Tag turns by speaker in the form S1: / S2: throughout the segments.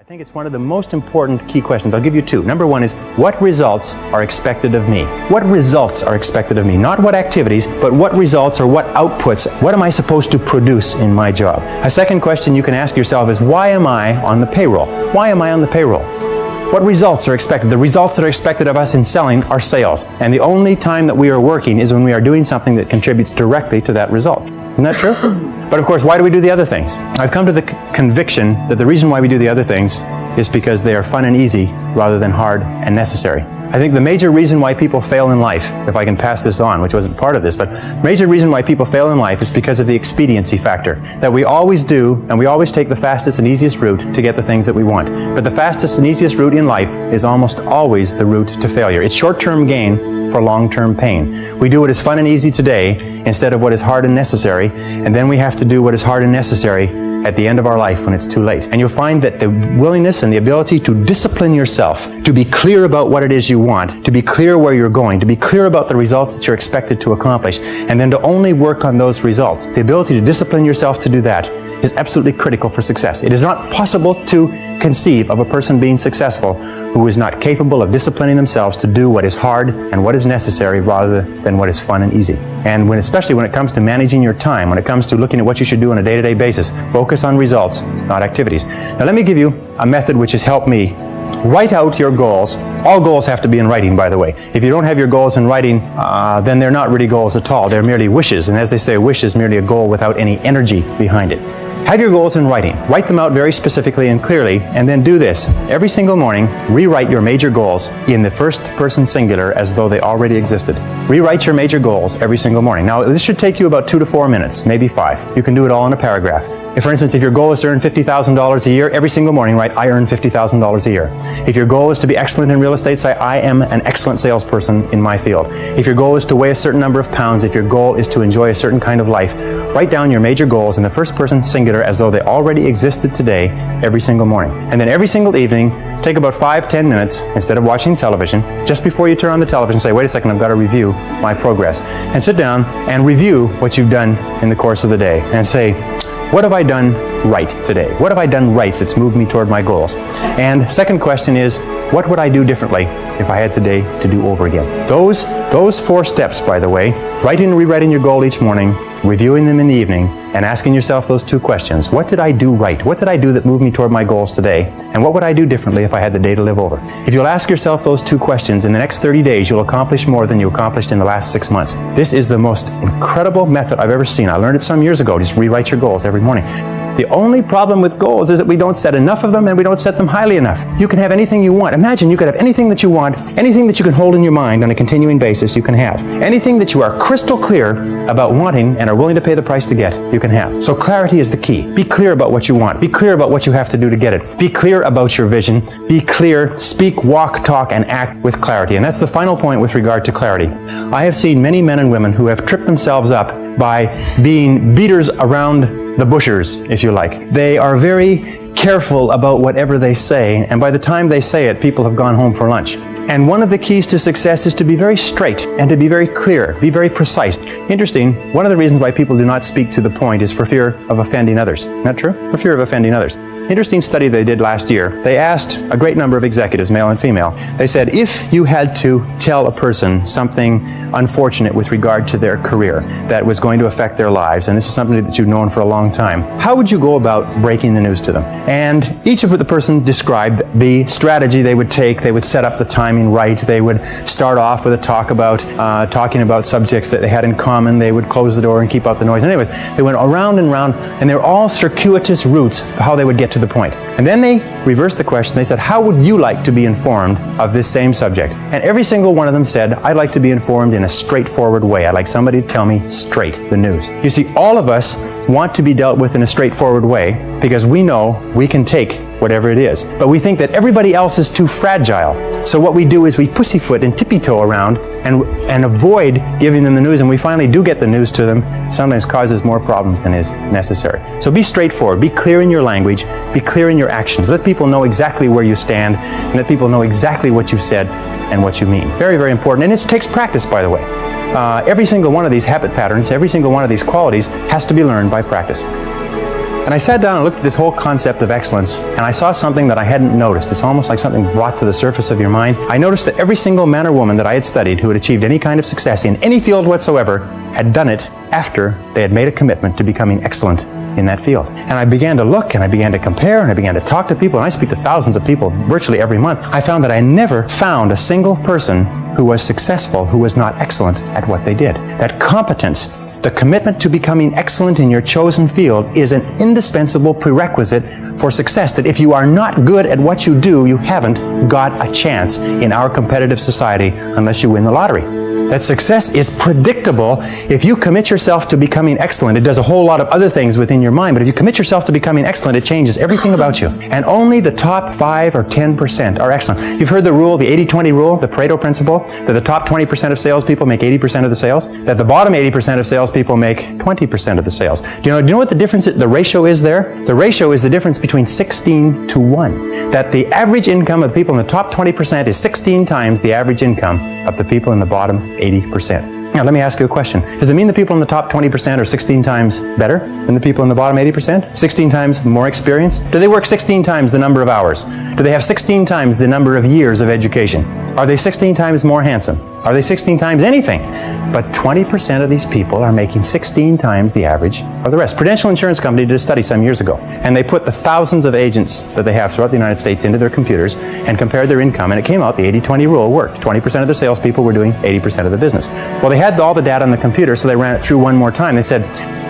S1: I think it's one of the most important key questions. I'll give you two. Number one is, what results are expected of me? What results are expected of me? Not what activities, but what results or what outputs, what am I supposed to produce in my job? A second question you can ask yourself is, why am I on the payroll? Why am I on the payroll? What results are expected? The results that are expected of us in selling are sales. And the only time that we are working is when we are doing something that contributes directly to that result. Isn't that true? But of course, why do we do the other things? I've come to the conviction that the reason why we do the other things is because they are fun and easy rather than hard and necessary. I think the major reason why people fail in life, if I can pass this on, which wasn't part of this, but the major reason why people fail in life is because of the expediency factor. That we always do, and we always take the fastest and easiest route to get the things that we want. But the fastest and easiest route in life is almost always the route to failure. It's short-term gain for long-term pain. We do what is fun and easy today instead of what is hard and necessary, and then we have to do what is hard and necessary at the end of our life when it's too late. And you'll find that the willingness and the ability to discipline yourself, to be clear about what it is you want, to be clear where you're going, to be clear about the results that you're expected to accomplish, and then to only work on those results. The ability to discipline yourself to do that is absolutely critical for success. It is not possible to conceive of a person being successful who is not capable of disciplining themselves to do what is hard and what is necessary rather than what is fun and easy. And especially when it comes to managing your time, when it comes to looking at what you should do on a day-to-day basis, focus on results, not activities. Now let me give you a method which has helped me. Write out your goals. All goals have to be in writing, by the way. If you don't have your goals in writing, then they're not really goals at all. They're merely wishes. And as they say, a wish is merely a goal without any energy behind it. Have your goals in writing. Write them out very specifically and clearly, and then do this. Every single morning, rewrite your major goals in the first person singular as though they already existed. Rewrite your major goals every single morning. Now, this should take you about 2 to 4 minutes, maybe 5. You can do it all in a paragraph. For instance, if your goal is to earn $50,000 a year, every single morning write, I earn $50,000 a year. If your goal is to be excellent in real estate, say, I am an excellent salesperson in my field. If your goal is to weigh a certain number of pounds, if your goal is to enjoy a certain kind of life, write down your major goals in the first person singular as though they already existed today every single morning. And then every single evening, take about 5-10 minutes, instead of watching television, just before you turn on the television, say, wait a second, I've got to review my progress. And sit down and review what you've done in the course of the day and say, what have I done right today? What have I done right that's moved me toward my goals? And second question is, what would I do differently if I had today to do over again? Those 4 steps, by the way, writing and rewriting your goal each morning, reviewing them in the evening, and asking yourself those 2 questions. What did I do right? What did I do that moved me toward my goals today? And what would I do differently if I had the day to live over? If you'll ask yourself those 2 questions, in the next 30 days, you'll accomplish more than you accomplished in the last 6 months. This is the most incredible method I've ever seen. I learned it some years ago. Just rewrite your goals every morning. The only problem with goals is that we don't set enough of them and we don't set them highly enough. You can have anything you want. Imagine you could have anything that you want, anything that you can hold in your mind on a continuing basis, you can have. Anything that you are crystal clear about wanting and are willing to pay the price to get, you can have. So clarity is the key. Be clear about what you want. Be clear about what you have to do to get it. Be clear about your vision. Be clear, speak, walk, talk, and act with clarity. And that's the final point with regard to clarity. I have seen many men and women who have tripped themselves up by being beaters around the bushers, if you like. They are very careful about whatever they say, and by the time they say it, people have gone home for lunch. And one of the keys to success is to be very straight and to be very clear, be very precise. Interesting, one of the reasons why people do not speak to the point is for fear of offending others. Isn't that true? For fear of offending others. Interesting study they did last year. They asked a great number of executives, male and female. They said, if you had to tell a person something unfortunate with regard to their career that was going to affect their lives, and this is something that you've known for a long time, how would you go about breaking the news to them? And each of the person described the strategy they would take. They would set up the timing right. They would start off with a talk about talking about subjects that they had in common. They would close the door and keep out the noise. Anyways, they went around and around, and they're all circuitous routes of how they would get to the point. And then they reversed the question. They said, how would you like to be informed of this same subject? And every single one of them said, I'd like to be informed in a straightforward way. I'd like somebody to tell me straight the news. You see, all of us want to be dealt with in a straightforward way because we know we can take whatever it is. But we think that everybody else is too fragile. So what we do is we pussyfoot and tippy-toe around and avoid giving them the news, and we finally do get the news to them. Sometimes causes more problems than is necessary. So be straightforward. Be clear in your language. Be clear in your actions. Let people know exactly where you stand, and let people know exactly what you've said and what you mean. Very, very important. And it takes practice, by the way. Every single one of these habit patterns, every single one of these qualities has to be learned by practice. And I sat down and looked at this whole concept of excellence, and I saw something that I hadn't noticed. It's almost like something brought to the surface of your mind. I noticed that every single man or woman that I had studied who had achieved any kind of success in any field whatsoever had done it after they had made a commitment to becoming excellent in that field. And I began to look, and I began to compare, and I began to talk to people, and I speak to thousands of people virtually every month. I found that I never found a single person who was successful who was not excellent at what they did. That competence, the commitment to becoming excellent in your chosen field, is an indispensable prerequisite for success. That if you are not good at what you do, you haven't got a chance in our competitive society unless you win the lottery. That success is predictable if you commit yourself to becoming excellent. It does a whole lot of other things within your mind, but if you commit yourself to becoming excellent, it changes everything about you. And only the top 5 or 10% are excellent. You've heard the rule, the 80-20 rule, the Pareto principle, that the top 20% of salespeople make 80% of the sales, that the bottom 80% of salespeople make 20% of the sales. Do you know what the difference, the ratio is there? The ratio is the difference between 16 to 1. That the average income of people in the top 20% is 16 times the average income of the people in the bottom 80%. Now let me ask you a question. Does it mean the people in the top 20% are 16 times better than the people in the bottom 80%? 16 times more experience? Do they work 16 times the number of hours? Do they have 16 times the number of years of education? Are they 16 times more handsome? Are they 16 times anything? But 20% of these people are making 16 times the average of the rest. Prudential Insurance Company did a study some years ago, and they put the thousands of agents that they have throughout the United States into their computers and compared their income, and it came out the 80-20 rule worked. 20% of the salespeople were doing 80% of the business. Well, they had all the data on the computer, so they ran it through one more time. They said,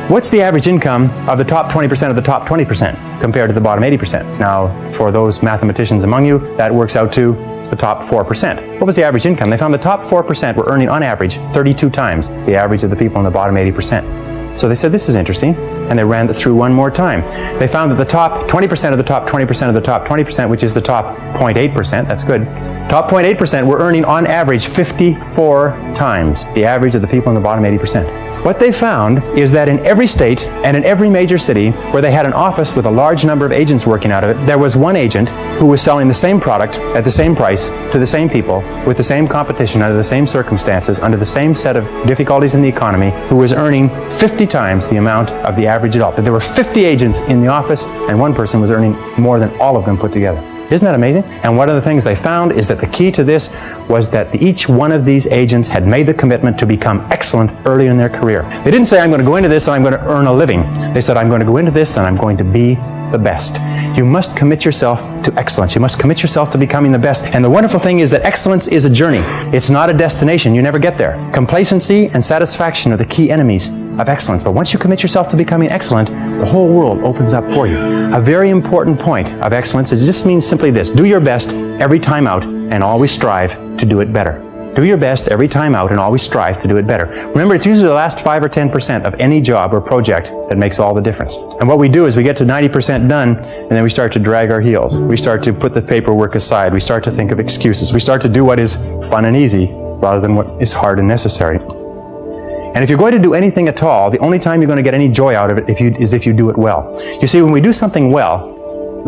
S1: what's the average income of the top 20% of the top 20% compared to the bottom 80%? Now, for those mathematicians among you, that works out to the top 4%. What was the average income? They found the top 4% were earning on average 32 times the average of the people in the bottom 80%. So they said, this is interesting, and they ran it through one more time. They found that the top 20% of the top 20% of the top 20%, which is the top 0.8%, that's good, top 0.8% were earning on average 54 times the average of the people in the bottom 80%. What they found is that in every state and in every major city where they had an office with a large number of agents working out of it, there was one agent who was selling the same product at the same price to the same people with the same competition under the same circumstances, under the same set of difficulties in the economy, who was earning 50 times the amount of the average adult. That there were 50 agents in the office and one person was earning more than all of them put together. Isn't that amazing? And one of the things they found is that the key to this was that each one of these agents had made the commitment to become excellent early in their career. They didn't say, I'm going to go into this and I'm going to earn a living. They said, I'm going to go into this and I'm going to be the best. You must commit yourself to excellence. You must commit yourself to becoming the best. And the wonderful thing is that excellence is a journey. It's not a destination. You never get there. Complacency and satisfaction are the key enemies of excellence. But once you commit yourself to becoming excellent, the whole world opens up for you. A very important point of excellence is just means simply this: do your best every time out and always strive to do it better. Do your best every time out and always strive to do it better. Remember, it's usually the last 5 or 10% of any job or project that makes all the difference. And what we do is we get to 90% done, and then we start to drag our heels. We start to put the paperwork aside. We start to think of excuses. We start to do what is fun and easy rather than what is hard and necessary. And if you're going to do anything at all, the only time you're going to get any joy out of it is if you do it well. You see, when we do something well,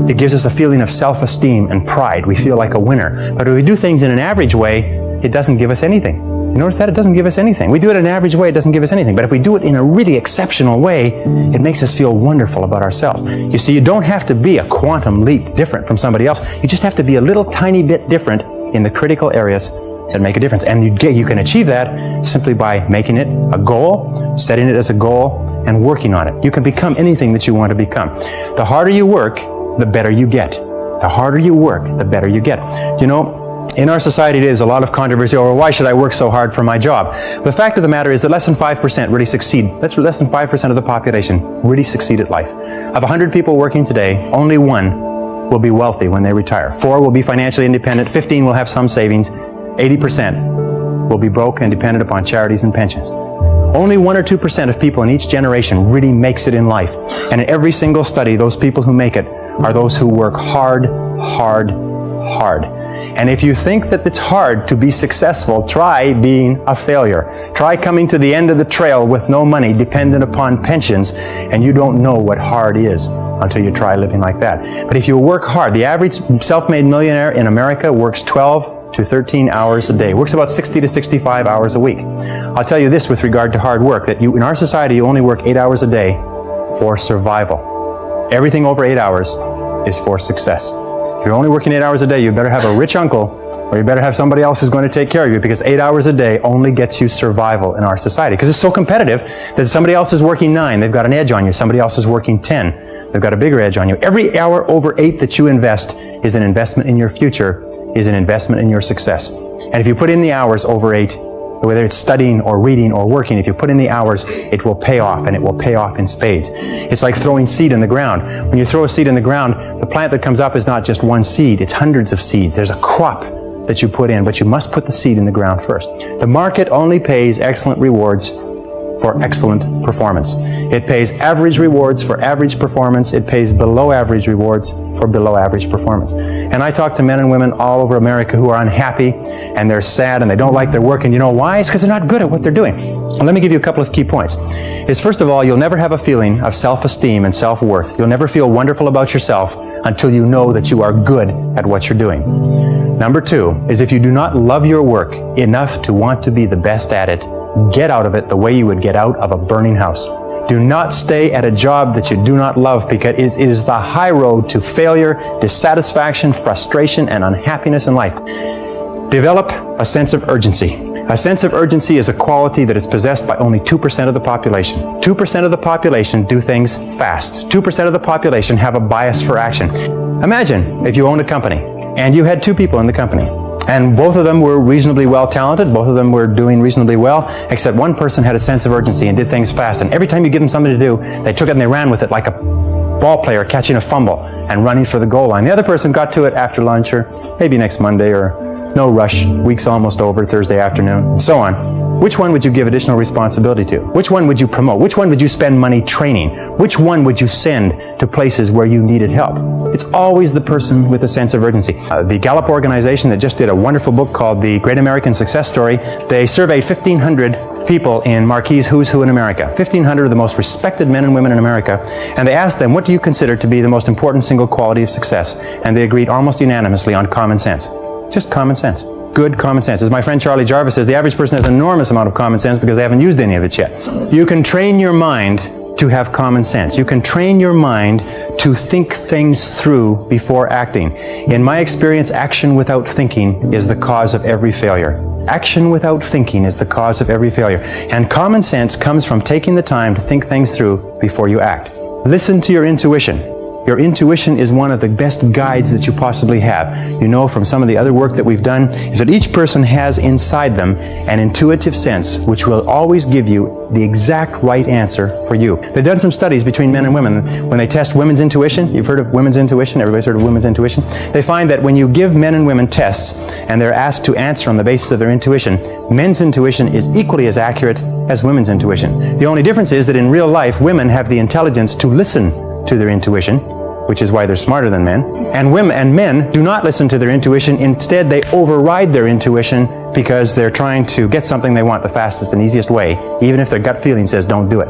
S1: it gives us a feeling of self-esteem and pride. We feel like a winner. But if we do things in an average way, it doesn't give us anything. You notice that? It doesn't give us anything. We do it in an average way, it doesn't give us anything. But if we do it in a really exceptional way, it makes us feel wonderful about ourselves. You see, you don't have to be a quantum leap different from somebody else. You just have to be a little tiny bit different in the critical areas that make a difference. And you can achieve that simply by making it a goal, setting it as a goal, and working on it. You can become anything that you want to become. The harder you work, the better you get. The harder you work, the better you get. You know, in our society today, there's a lot of controversy over why should I work so hard for my job. The fact of the matter is that less than 5% really succeed. That's less than 5% of the population really succeed at life. Of 100 people working today, only 1 will be wealthy when they retire. 4 will be financially independent. 15 will have some savings. 80% will be broke and dependent upon charities and pensions. Only 1 or 2% of people in each generation really makes it in life. And in every single study, those people who make it are those who work hard, hard, hard. And if you think that it's hard to be successful, try being a failure. Try coming to the end of the trail with no money, dependent upon pensions, and you don't know what hard is until you try living like that. But if you work hard, the average self-made millionaire in America works 12 to 13 hours a day. Works about 60 to 65 hours a week. I'll tell you this with regard to hard work, that in our society, you only work 8 hours a day for survival. Everything over 8 hours is for success. If you're only working 8 hours a day, you better have a rich uncle, or you better have somebody else who's going to take care of you, because 8 hours a day only gets you survival in our society. Because it's so competitive that somebody else is working 9, they've got an edge on you. Somebody else is working 10, they've got a bigger edge on you. Every hour over 8 that you invest is an investment in your future, is an investment in your success. And if you put in the hours over 8, whether it's studying or reading or working, if you put in the hours, it will pay off, and it will pay off in spades. It's like throwing seed in the ground. When you throw a seed in the ground, the plant that comes up is not just one seed, it's hundreds of seeds. There's a crop that you put in, but you must put the seed in the ground first. The market only pays excellent rewards for excellent performance. It pays average rewards for average performance. It pays below average rewards for below average performance. And I talk to men and women all over America who are unhappy, and they're sad, and they don't like their work. And you know why? It's because they're not good at what they're doing. And let me give you a couple of key points. First of all, you'll never have a feeling of self-esteem and self-worth. You'll never feel wonderful about yourself until you know that you are good at what you're doing. Number 2 is if you do not love your work enough to want to be the best at it, get out of it the way you would get out of a burning house. Do not stay at a job that you do not love, because it is the high road to failure, dissatisfaction, frustration, and unhappiness in life. Develop a sense of urgency. A sense of urgency is a quality that is possessed by only 2% of the population. 2% of the population do things fast. 2% of the population have a bias for action. Imagine if you owned a company and you had 2 people in the company, and both of them were reasonably well talented, both of them were doing reasonably well, except one person had a sense of urgency and did things fast. And every time you give them something to do, they took it and they ran with it like a ball player catching a fumble and running for the goal line. The other person got to it after lunch, or maybe next Monday, or no rush, week's almost over, Thursday afternoon, and so on. Which one would you give additional responsibility to? Which one would you promote? Which one would you spend money training? Which one would you send to places where you needed help? It's always the person with a sense of urgency. The Gallup organization that just did a wonderful book called The Great American Success Story, they surveyed 1,500 people in Marquis Who's Who in America. 1,500 of the most respected men and women in America. And they asked them, what do you consider to be the most important single quality of success? And they agreed almost unanimously on common sense. Just common sense. Good common sense. As my friend Charlie Jarvis says, the average person has an enormous amount of common sense because they haven't used any of it yet. You can train your mind to have common sense. You can train your mind to think things through before acting. In my experience, action without thinking is the cause of every failure. Action without thinking is the cause of every failure. And common sense comes from taking the time to think things through before you act. Listen to your intuition. Your intuition is one of the best guides that you possibly have. You know from some of the other work that we've done is that each person has inside them an intuitive sense which will always give you the exact right answer for you. They've done some studies between men and women. When they test women's intuition, you've heard of women's intuition, everybody's heard of women's intuition, they find that when you give men and women tests and they're asked to answer on the basis of their intuition, men's intuition is equally as accurate as women's intuition. The only difference is that in real life, women have the intelligence to listen to their intuition, which is why they're smarter than men. And men do not listen to their intuition. Instead, they override their intuition because they're trying to get something they want the fastest and easiest way, even if their gut feeling says don't do it.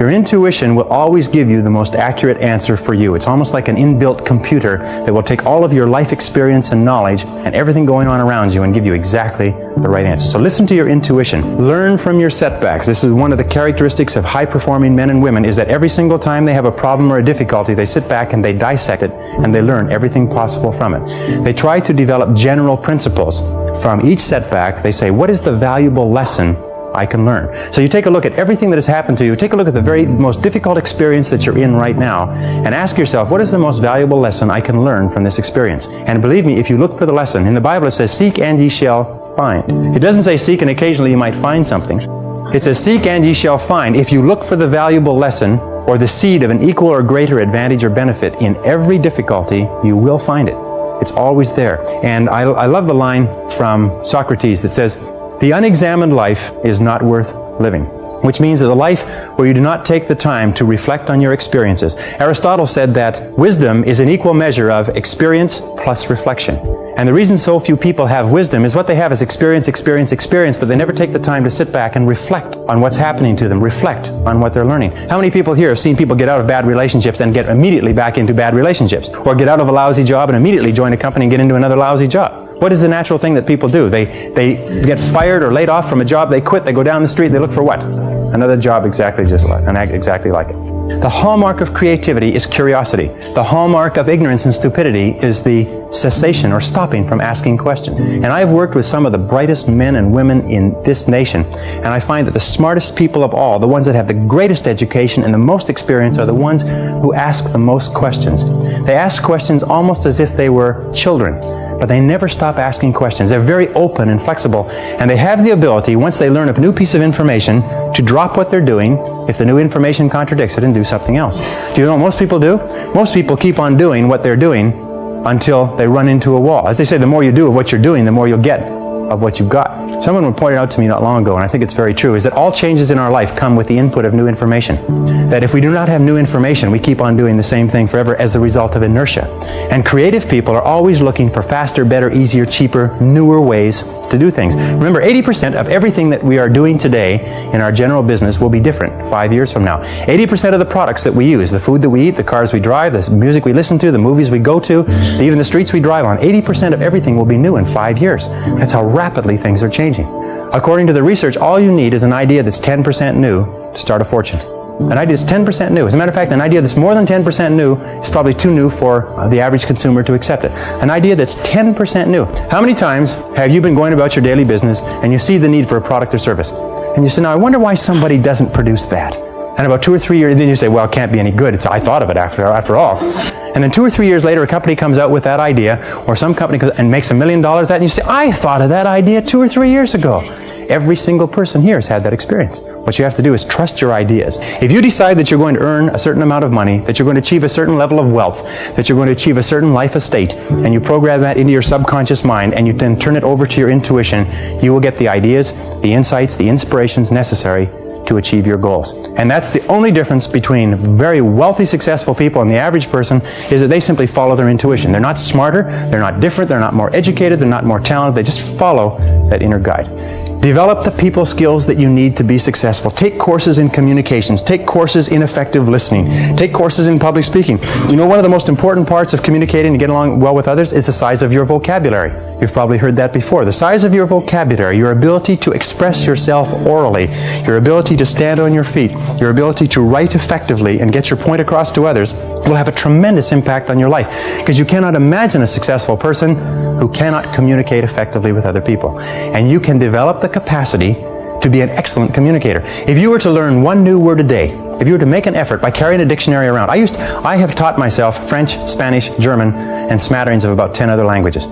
S1: Your intuition will always give you the most accurate answer for you. It's almost like an inbuilt computer that will take all of your life experience and knowledge and everything going on around you and give you exactly the right answer. So listen to your intuition. Learn from your setbacks. This is one of the characteristics of high-performing men and women, is that every single time they have a problem or a difficulty, they sit back and they dissect it and they learn everything possible from it. They try to develop general principles. From each setback, they say, what is the valuable lesson I can learn? So you take a look at everything that has happened to you, take a look at the very most difficult experience that you're in right now, and ask yourself, what is the most valuable lesson I can learn from this experience? And believe me, if you look for the lesson, in the Bible it says, seek and ye shall find. It doesn't say seek and occasionally you might find something. It says, seek and ye shall find. If you look for the valuable lesson, or the seed of an equal or greater advantage or benefit in every difficulty, you will find it. It's always there. And I love the line from Socrates that says, the unexamined life is not worth living, which means that the life where you do not take the time to reflect on your experiences. Aristotle said that wisdom is an equal measure of experience plus reflection. And the reason so few people have wisdom is what they have is experience, but they never take the time to sit back and reflect on what's happening to them, reflect on what they're learning. How many people here have seen people get out of bad relationships and get immediately back into bad relationships? Or get out of a lousy job and immediately join a company and get into another lousy job? What is the natural thing that people do? They get fired or laid off from a job, they quit, they go down the street, they look for what? another job exactly like it. The hallmark of creativity is curiosity. The hallmark of ignorance and stupidity is the cessation or stopping from asking questions. And I've worked with some of the brightest men and women in this nation, and I find that the smartest people of all, the ones that have the greatest education and the most experience, are the ones who ask the most questions. They ask questions almost as if they were children, but they never stop asking questions. They're very open and flexible, and they have the ability, once they learn a new piece of information, to drop what they're doing if the new information contradicts it and do something else. Do you know what most people do? Most people keep on doing what they're doing until they run into a wall. As they say, the more you do of what you're doing, the more you'll get of what you've got. Someone pointed out to me not long ago, and I think it's very true, is that all changes in our life come with the input of new information. That if we do not have new information, we keep on doing the same thing forever as the result of inertia. And creative people are always looking for faster, better, easier, cheaper, newer ways to do things. Remember, 80% of everything that we are doing today in our general business will be different 5 years from now. 80% of the products that we use, the food that we eat, the cars we drive, the music we listen to, the movies we go to, even the streets we drive on, 80% of everything will be new in 5 years. That's how rapidly things are changing. According to the research, all you need is an idea that's 10% new to start a fortune. An idea that's 10% new. As a matter of fact, an idea that's more than 10% new is probably too new for the average consumer to accept it. An idea that's 10% new. How many times have you been going about your daily business and you see the need for a product or service? And you say, now I wonder why somebody doesn't produce that. And about 2 or 3 years, then you say, well, it can't be any good. I thought of it after all. And then 2 or 3 years later, a company comes out with that idea, or some company comes and makes $1 million at it, and you say, I thought of that idea 2 or 3 years ago. Every single person here has had that experience. What you have to do is trust your ideas. If you decide that you're going to earn a certain amount of money, that you're going to achieve a certain level of wealth, that you're going to achieve a certain life estate, and you program that into your subconscious mind, and you then turn it over to your intuition, you will get the ideas, the insights, the inspirations necessary to achieve your goals. And that's the only difference between very wealthy, successful people and the average person, is that they simply follow their intuition. They're not smarter, they're not different, they're not more educated, they're not more talented, they just follow that inner guide. Develop the people skills that you need to be successful. Take courses in communications. Take courses in effective listening. Take courses in public speaking. You know, one of the most important parts of communicating and getting along well with others is the size of your vocabulary. You've probably heard that before. The size of your vocabulary, your ability to express yourself orally, your ability to stand on your feet, your ability to write effectively and get your point across to others will have a tremendous impact on your life, because you cannot imagine a successful person who cannot communicate effectively with other people. And you can develop the capacity to be an excellent communicator. If you were to learn one new word a day, if you were to make an effort by carrying a dictionary around, I have taught myself French, Spanish, German, and smatterings of about 10 other languages.